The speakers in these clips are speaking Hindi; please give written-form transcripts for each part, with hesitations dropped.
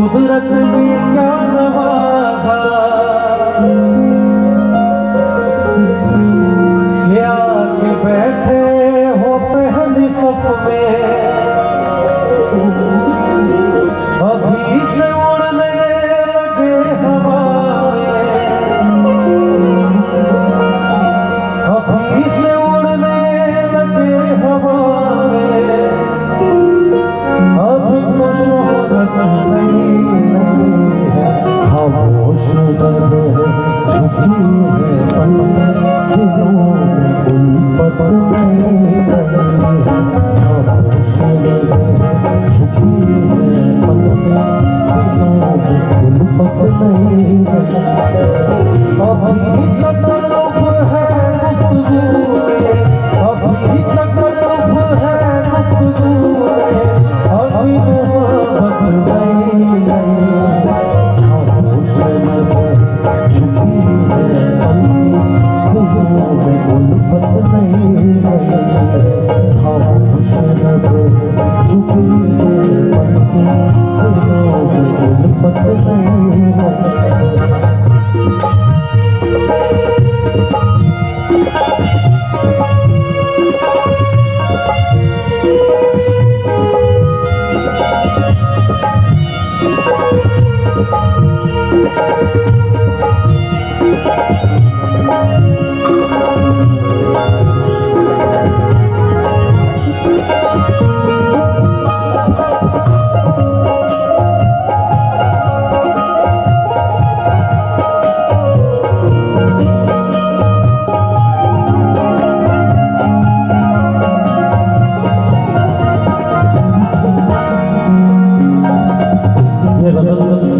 कुदरत ने क्या नवाजा कि आके बैठे हो पहली सफ में, अभी से उड़ने लगे हवा में, अभी से उड़ने लगे हवा में। अभी तो शोहरत नहीं है, खामोश दर्द है, झुकी है पलकें, दिलों में उल्फत नहीं है, खामोश दर्द है, झुकी है पलकें, दिलों में उल्फत नहीं है। अभी तक लुत्फ है गुफ्तगू में, अभी तक लुत्फ है गुफ्तगू में, अभी मोहब्बत नहीं खामोश दर्द है, झुकी है पलकें, दिलों में उल्फत नहीं है, खामोश दर्द है, झुकी है पलकें, दिलों में उल्फत नहीं है।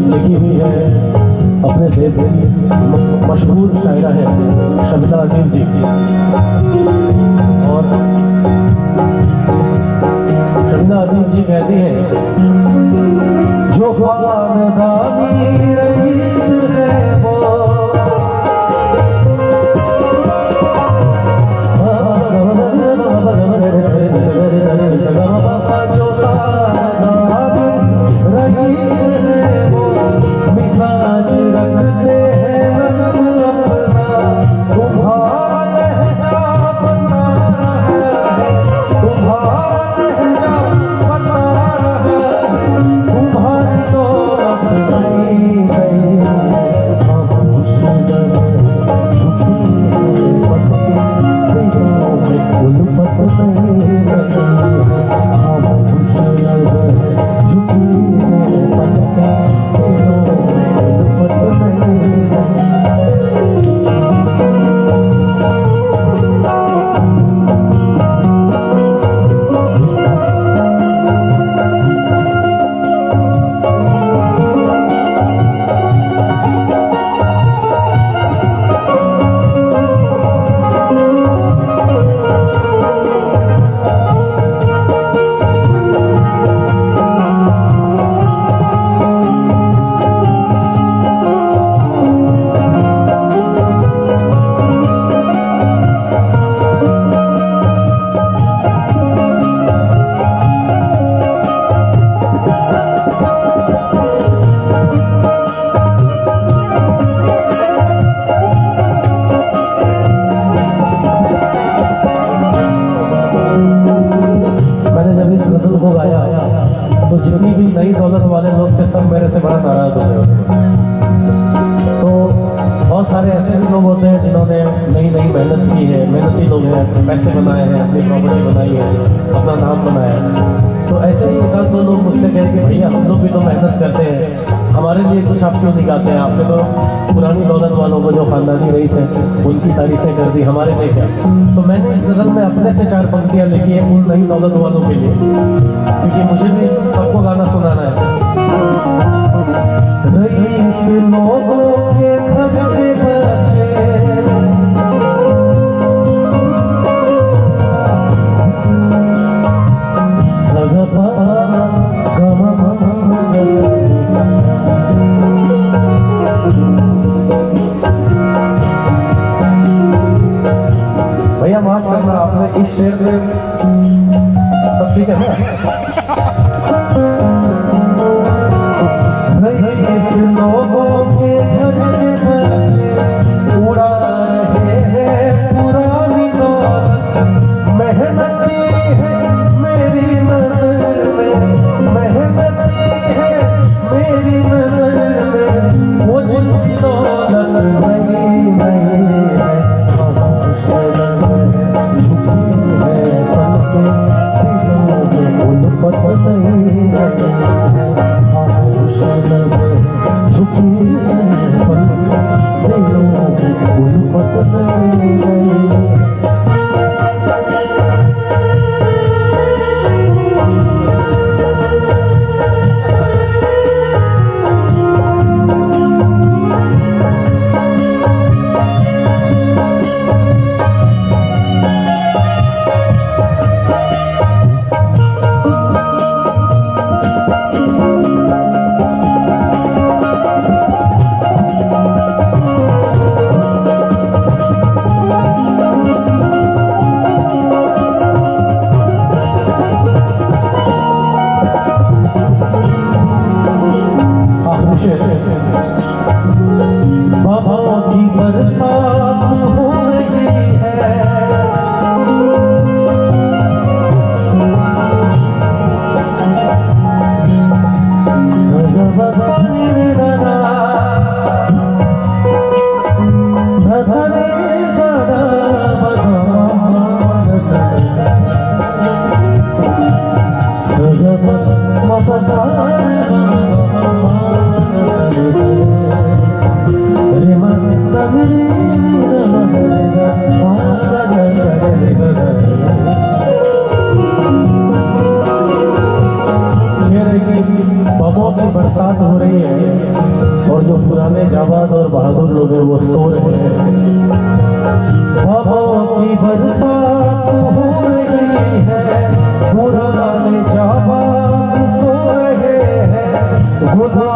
लिखी हुई है अपने देश की मशहूर शायरा है शबीना अजीम जी की, और शबीना अजीम जी कहती हैं, जो खानदानी रईस है वो तो जितनी भी नई दौलत वाले लोग थे सब मेरे से बड़ा नाराज हो गए उसमें। तो बहुत सारे ऐसे भी लोग होते हैं जिन्होंने नई नई मेहनत की है, मेहनती लोग हैं, अपने पैसे बनाए हैं, अपनी प्रॉपर्टी बनाई है, अपना नाम बनाया है। तो ऐसे ही एक आध दो लोग मुझसे कहे कि भैया हम लोग भी तो मेहनत करते हैं, हमारे लिए कुछ आप क्यों नहीं गाते हैं? आपने तो पुरानी दौलत वालों को जो खानदानी रईस है उनकी तारीफें कर दी, हमारे लिए क्या? तो मैंने इस गज़ल में अपने से 4 पंक्तियाँ लिखी है उन नई दौलत वालों के लिए, क्योंकि मुझे भी सबको गाना सुनाना है। रईस लोगों के घर के बच्चे भैया माफ करना, आपने इस शेर में सब ठीक है ना? बाबा की बरसात हो रही है, बमों की बरसात हो रही है और जो पुराने जाबाज और बहादुर लोग हैं वो सो रहे हैं। बमों की बरसात हो रही है, पुराने जाबाज सो रहे हैं। खुदा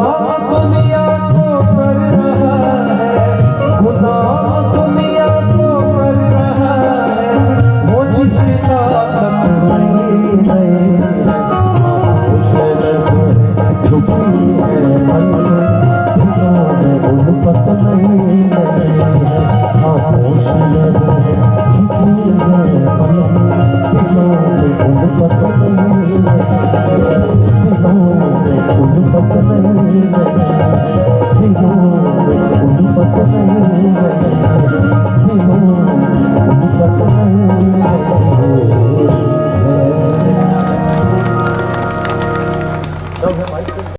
दुनिया को कर रहा है, खुदा दुनिया को कर रहा है, वो जिसकी ताकत नहीं है।